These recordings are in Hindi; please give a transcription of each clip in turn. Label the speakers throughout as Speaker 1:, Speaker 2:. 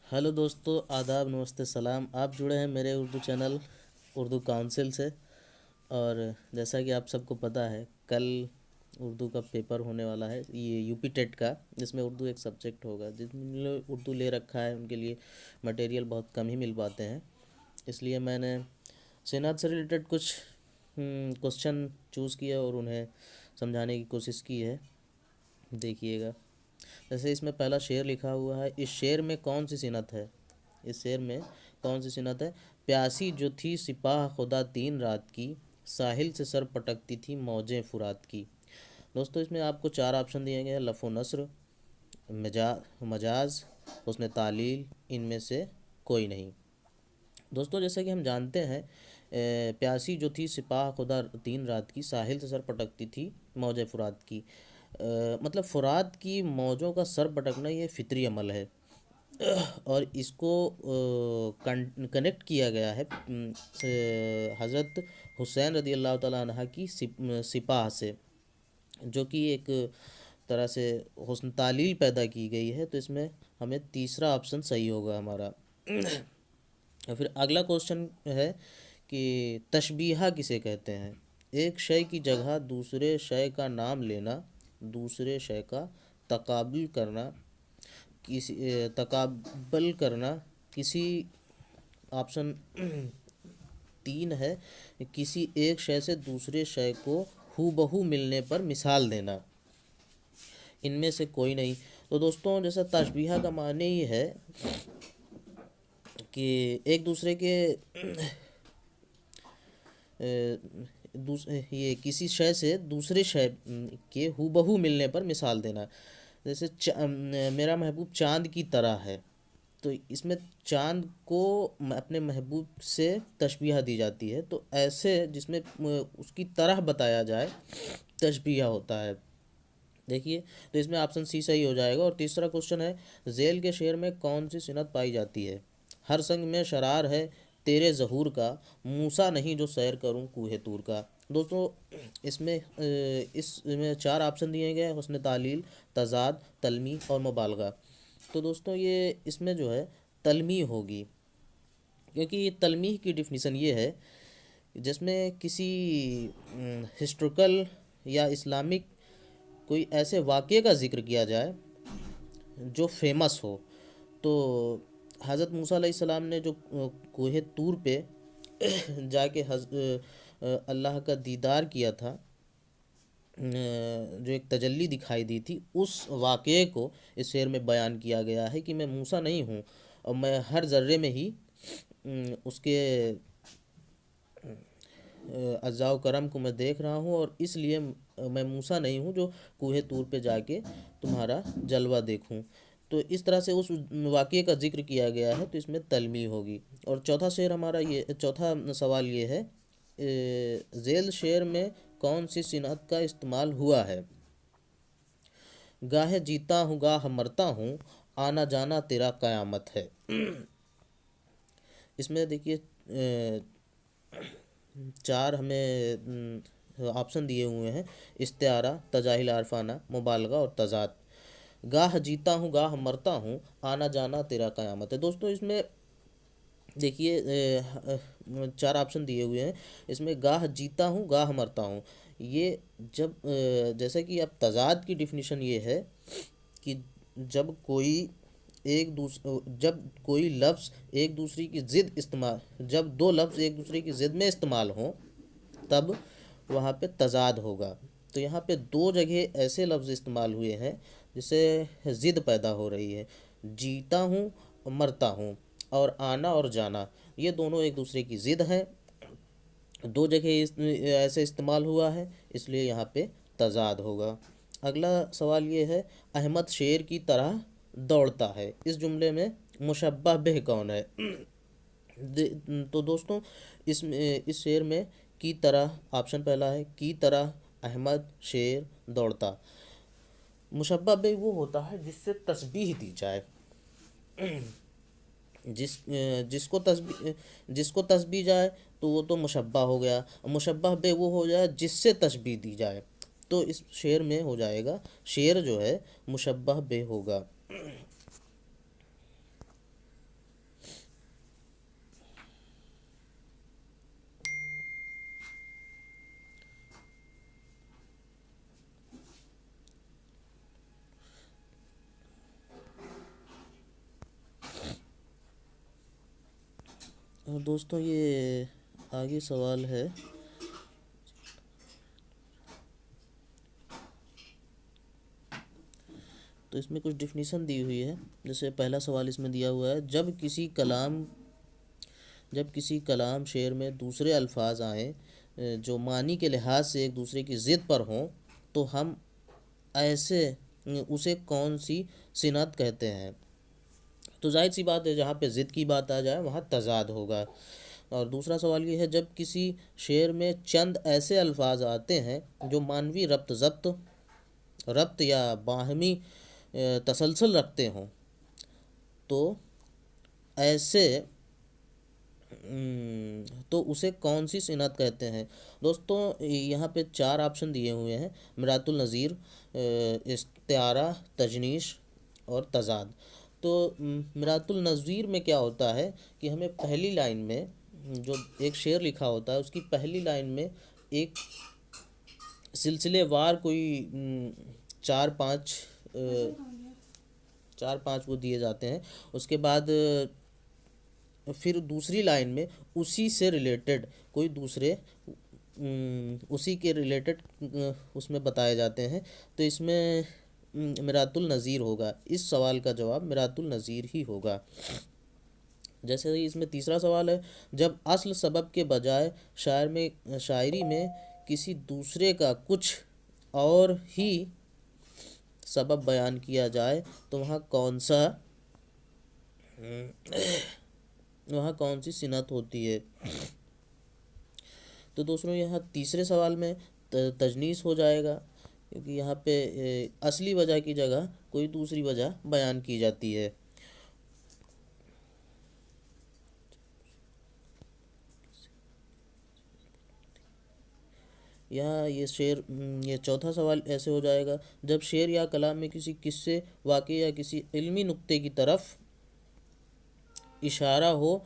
Speaker 1: हेलो दोस्तों, आदाब, नमस्ते, सलाम। आप जुड़े हैं मेरे उर्दू चैनल उर्दू काउंसिल से। और जैसा कि आप सबको पता है, कल उर्दू का पेपर होने वाला है, ये यूपी टेट का, जिसमें उर्दू एक सब्जेक्ट होगा। जिन लोग उर्दू ले रखा है उनके लिए मटेरियल बहुत कम ही मिल पाते हैं। इसलिए मैंने सेनात से रिलेटेड कुछ क्वेश्चन चूज़ किया और उन्हें समझाने की कोशिश की है। देखिएगा, जैसे इसमें पहला शेर लिखा हुआ है। इस शेर में कौन सी सिनत है? इस शेर में कौन सी सिनत है? प्यासी जो थी सिपाह खुदा तीन रात की, साहिल से सर पटकती थी मौजें फुरात की। दोस्तों, इसमें आपको चार ऑप्शन दिए गए हैं: लफ़ नस्र, मजाज, हुस्न तालील, इनमें से कोई नहीं। दोस्तों, जैसा कि हम जानते हैं, प्यासी जो थी सिपाह खुदा तीन रात की, साहिल से सर पटकती थी मौज फुरात की। मतलब फ़ुरात की मौजों का सर पटकना ये फितरी अमल है। और इसको कनेक्ट किया गया है हज़रत हुसैन रदी अल्लाह ताला अन्हा की सिपाह से, जो कि एक तरह से हुस्न तालील पैदा की गई है। तो इसमें हमें तीसरा ऑप्शन सही होगा हमारा। और फिर अगला क्वेश्चन है कि तशबीहा किसे कहते हैं? एक शय की जगह दूसरे शय का नाम लेना, दूसरे शय का तकाबुल करना, किसी तकाबल करना, किसी ऑप्शन तीन है, किसी एक शय से दूसरे शय को हूबहू मिलने पर मिसाल देना। इनमें से कोई नहीं। तो दोस्तों, जैसा तशबीहा का माने ही है कि एक दूसरे के ये किसी शय से दूसरे शय के हूबहू मिलने पर मिसाल देना। जैसे मेरा महबूब चांद की तरह है, तो इसमें चांद को अपने महबूब से तशबीहा दी जाती है। तो ऐसे जिसमें उसकी तरह बताया जाए, तशबीहा होता है। देखिए, तो इसमें ऑप्शन सी सही हो जाएगा। और तीसरा क्वेश्चन है, झेल के शेर में कौन सी सिनत पाई जाती है? हर संग में शरार है तेरे ज़हूर का, मूसा नहीं जो सैर करूं कूहे तूर का। दोस्तों, इसमें चार ऑप्शन दिए गए हैं: हुस्न तालील, तजाद, तलमी और मुबालगा। तो दोस्तों, ये इसमें जो है तलमी होगी, क्योंकि ये तलमी की डिफिनीसन ये है जिसमें किसी हिस्ट्रिकल या इस्लामिक कोई ऐसे वाक़ये का ज़िक्र किया जाए जो फेमस हो। तो हज़रत मूसा अलैहिस्सलाम ने जो कोहे तूर पे जाके अल्लाह का दीदार किया था, जो एक तजल्ली दिखाई दी थी, उस वाक़ये को इस शेर में बयान किया गया है कि मैं मूसा नहीं हूँ, और मैं हर ज़र्रे में ही उसके अज़ा करम को मैं देख रहा हूँ, और इसलिए मैं मूसा नहीं हूँ जो कूहे तूर पे जाके तुम्हारा जलवा देखूँ। तो इस तरह से उस वाक़ये का ज़िक्र किया गया है, तो इसमें तलमी होगी। और चौथा सवाल ये है, झेल शेर में कौन सी सिनत का इस्तेमाल हुआ है? गाहे जीता हूँ गाह मरता हूँ, आना जाना तेरा क़यामत है। इसमें देखिए, चार हमें ऑप्शन दिए हुए हैं: इस्तिआरा, तजाहिल आरफाना, मुबालगा और तजाद। गाह जीता हूँ गाह मरता हूँ, आना जाना तेरा क़यामत है। दोस्तों, इसमें देखिए, चार ऑप्शन दिए हुए हैं। इसमें गाह जीता हूँ गाह मरता हूँ, ये जब जैसे कि अब तजाद की डिफिनीशन ये है कि जब कोई लफ्ज़ एक दूसरे की ज़िद इस्तेमाल जब दो लफ्ज़ एक दूसरे की ज़िद में इस्तेमाल हों, तब वहाँ पे तजाद होगा। तो यहाँ पे दो जगह ऐसे लफ्ज़ इस्तेमाल हुए हैं जिससे ज़िद पैदा हो रही है: जीता हूँ, मरता हूँ, और आना और जाना, ये दोनों एक दूसरे की ज़िद हैं। दो जगह ऐसे इस्तेमाल हुआ है, इसलिए यहाँ पे तजाद होगा। अगला सवाल ये है, अहमद शेर की तरह दौड़ता है, इस जुमले में मुशब्बह बिह कौन है? तो दोस्तों, इस शेर में की तरह, ऑप्शन पहला है की तरह, अहमद शेर दौड़ता। मुशब्बह बिह वो होता है जिससे तस्बीह दी जाए। जिस जिसको तस्बीह जाए तो वो तो मुशब्बा हो गया। मुशब्बह बे वो हो जाए जिससे तस्बीह दी जाए। तो इस शेर में हो जाएगा, शेर जो है मुशब्बह बे होगा। और दोस्तों ये आगे सवाल है, तो इसमें कुछ डिफिनीसन दी हुई है। जैसे पहला सवाल इसमें दिया हुआ है, जब किसी कलाम शेर में दूसरे अल्फाज आएँ जो मानी के लिहाज से एक दूसरे की ज़िद पर हों, तो हम ऐसे उसे कौन सी सिनत कहते हैं। तो जाहिर सी बात है, जहाँ पे ज़िद की बात आ जाए वहाँ तज़ाद होगा। और दूसरा सवाल ये है, जब किसी शेर में चंद ऐसे अल्फाज आते हैं जो मानवी रब्त या बाहमी तसलसल रखते हों, तो ऐसे तो उसे कौन सी सिनत कहते हैं। दोस्तों यहाँ पे चार ऑप्शन दिए हुए हैं, मिरातुल नज़ीर, इस्तिआरा, तजनीश और तज़ाद। तो मिरातुल नज़ीर में क्या होता है कि हमें पहली लाइन में जो एक शेर लिखा होता है उसकी पहली लाइन में एक सिलसिलेवार कोई चार पाँच चार पाँच वो दिए जाते हैं। उसके बाद फिर दूसरी लाइन में उसी से रिलेटेड कोई दूसरे उसी के रिलेटेड उसमें बताए जाते हैं। तो इसमें मिरातुल नज़ीर होगा। इस सवाल का जवाब मिरातुल नज़ीर ही होगा। जैसे ही इसमें तीसरा सवाल है, जब असल सबब के बजाय शायरी में किसी दूसरे का कुछ और ही सबब बयान किया जाए, तो वहाँ कौन सी सिनत होती है। तो दोस्तों यहाँ तीसरे सवाल में तजनीस हो जाएगा, क्योंकि यहाँ पे असली वजह की जगह कोई दूसरी वजह बयान की जाती है। यहाँ ये चौथा सवाल ऐसे हो जाएगा, जब शेर या कलाम में किसी किस्से, वाक़े या किसी इल्मी नुक्ते की तरफ इशारा हो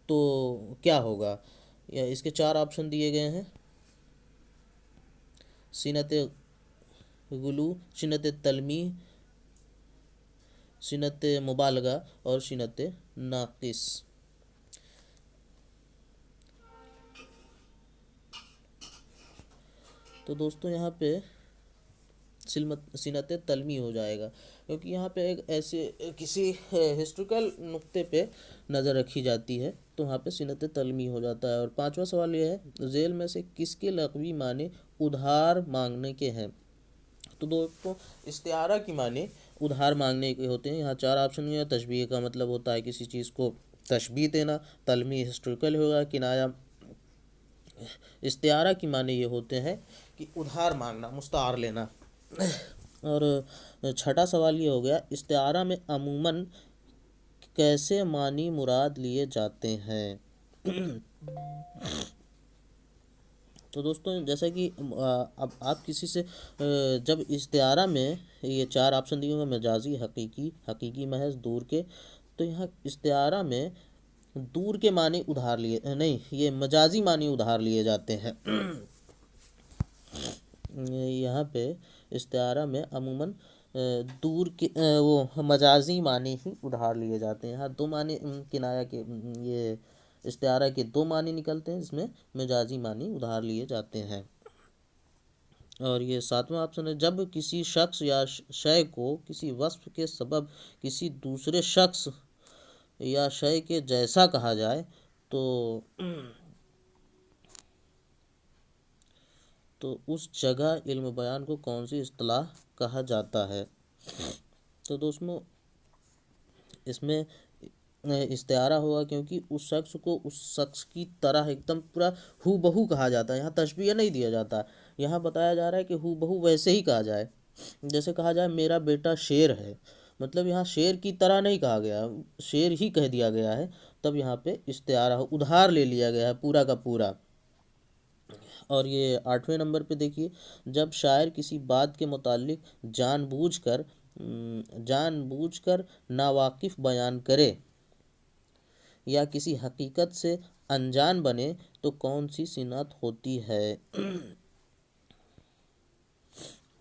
Speaker 1: तो क्या होगा। या इसके चार ऑप्शन दिए गए हैं, सिनत गुलू, सिनत तलमी, सिनत मुबालगा और सिनत नाकिस। तो दोस्तों यहाँ पे सिनत तलमी हो जाएगा, क्योंकि यहाँ पे एक ऐसे किसी हिस्ट्रिकल नुक्ते पे नज़र रखी जाती है, तो वहाँ पे सिनत तलमी हो जाता है। और पांचवा सवाल ये है, झेल में से किसके लग़वी माने उधार मांगने के हैं। तो दोस्तों इस्तिआरा की माने उधार मांगने के होते हैं। यहाँ चार ऑप्शन है। तशबीह का मतलब होता है किसी चीज़ को तशबीह देना, तलमी हिस्ट्रिकल होगा, किनाया। इस्तिआरा की माने ये होते हैं कि उधार मांगना, मुस्तार लेना। और छठा सवाल ये हो गया, इस्तिआरा में अमूमन कैसे मानी मुराद लिए जाते हैं। तो दोस्तों जैसा कि अब आप किसी से जब इस्तिआरा में ये चार ऑप्शन दिए होंगे, मजाजी, हकीकी महज, दूर के, तो यहाँ इस्तिआरा में दूर के मानी उधार लिए नहीं, ये मजाजी मानी उधार लिए जाते हैं। यहाँ पे इस्तिआरा में अमूमन दूर के वो मजाजी मानी ही उधार लिए जाते हैं। यहाँ दो मानी किनाया के ये इस्तिआरा के दो मानी निकलते हैं, जिसमें मजाजी मानी उधार लिए जाते हैं। और ये सातवां ऑप्शन है, जब किसी शख्स या शय को किसी वस्फ के सबब किसी दूसरे शख्स या शय के जैसा कहा जाए, तो उस जगह इल्म बयान को कौन सी इस्तिलाह कहा जाता है। तो दोस्तों इसमें इस्तिआरा होगा, क्योंकि उस शख्स को उस शख्स की तरह एकदम पूरा हू बहू कहा जाता है। यहाँ तशबीह नहीं दिया जाता, यहाँ बताया जा रहा है कि हू बहू वैसे ही कहा जाए। जैसे कहा जाए मेरा बेटा शेर है, मतलब यहाँ शेर की तरह नहीं कहा गया, शेर ही कह दिया गया है, तब यहाँ पे इस्तिआरा उधार ले लिया गया है पूरा का पूरा। और ये आठवें नंबर पे देखिए, जब शायर किसी बात के मुतालिक जानबूझकर नावाकिफ बयान करे या किसी हकीकत से अनजान बने, तो कौन सी सिनत होती है।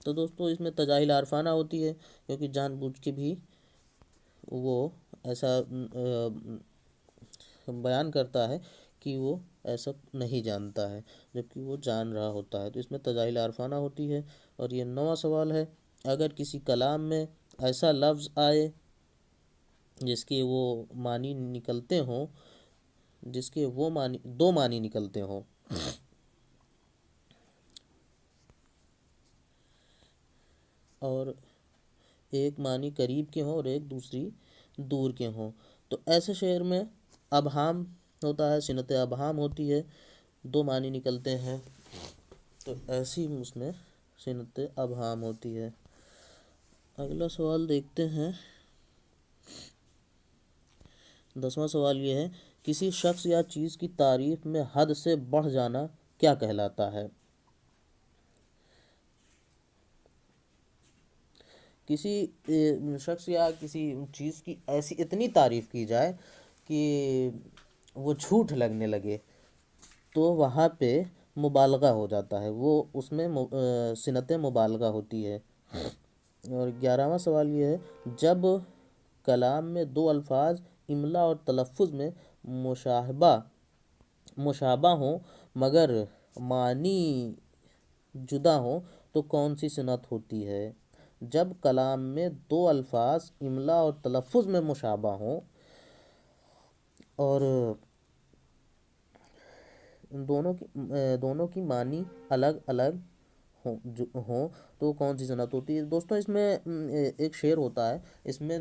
Speaker 1: तो दोस्तों इसमें तजाहिल आरफाना होती है, क्योंकि जानबूझ के भी वो ऐसा बयान करता है कि वो ऐसा नहीं जानता है, जबकि वो जान रहा होता है। तो इसमें तजाइल आरफाना होती है। और ये 9वां सवाल है, अगर किसी कलाम में ऐसा लफ्ज़ आए जिसके वो मानी निकलते हों, जिसके वो मानी दो मानी निकलते हों, और एक मानी करीब के हों और एक दूसरी दूर के हों, तो ऐसे शेर में अबहाम होता है, सिनत अबहाम होती है, दो मानी निकलते हैं, तो ऐसी उसमें सिनत अबहाम होती है। अगला सवाल देखते हैं। 10वां सवाल ये है, किसी शख्स या चीज़ की तारीफ में हद से बढ़ जाना क्या कहलाता है? किसी शख्स या किसी चीज़ की ऐसी इतनी तारीफ की जाए कि वो झूठ लगने लगे, तो वहाँ पे मुबालगा हो जाता है, वो उसमें सिनत मुबालगा होती है। और 11वां सवाल ये है, जब कलाम में दो अल्फाज इमला और तलफ़ुज़ में मुशाहबा मुशाबा हो मगर मानी जुदा हो, तो कौन सी सिनत होती है? जब कलाम में दो अल्फाज इमला और तलफ़ुज़ में मुशाबा हो और दोनों की मानी अलग अलग हो, तो कौन सी सनत होती है? दोस्तों इसमें एक शेर होता है, इसमें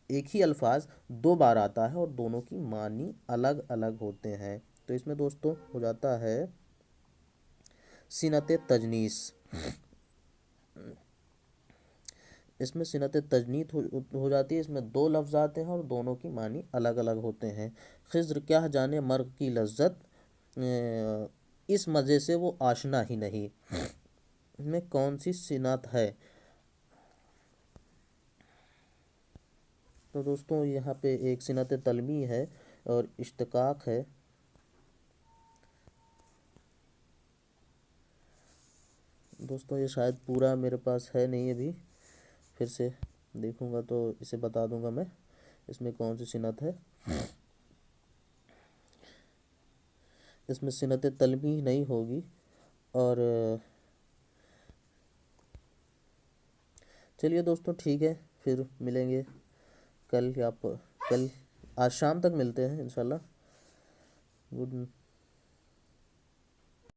Speaker 1: एक ही अल्फाज दो बार आता है और दोनों की मानी अलग अलग होते हैं, तो इसमें दोस्तों हो जाता है सिनत तजनीस। इसमें सिनत तजनीत हो जाती है, इसमें दो लफ्ज़ आते हैं और दोनों की मानी अलग अलग होते हैं। खिज़्र क्या जाने मर्ग की लज्जत, इस मज़े से वो आशना ही नहीं, में कौन सी सिनत है? तो दोस्तों यहाँ पे एक सिनत तलमी है और इश्तिकाक है। दोस्तों ये शायद पूरा मेरे पास है नहीं अभी, फिर से देखूँगा तो इसे बता दूँगा मैं इसमें कौन सी सिनत है। इसमें सिनत तलमी नहीं होगी। और चलिए दोस्तों ठीक है, फिर मिलेंगे कल, या कल आज शाम तक मिलते हैं इंशाल्लाह। गुड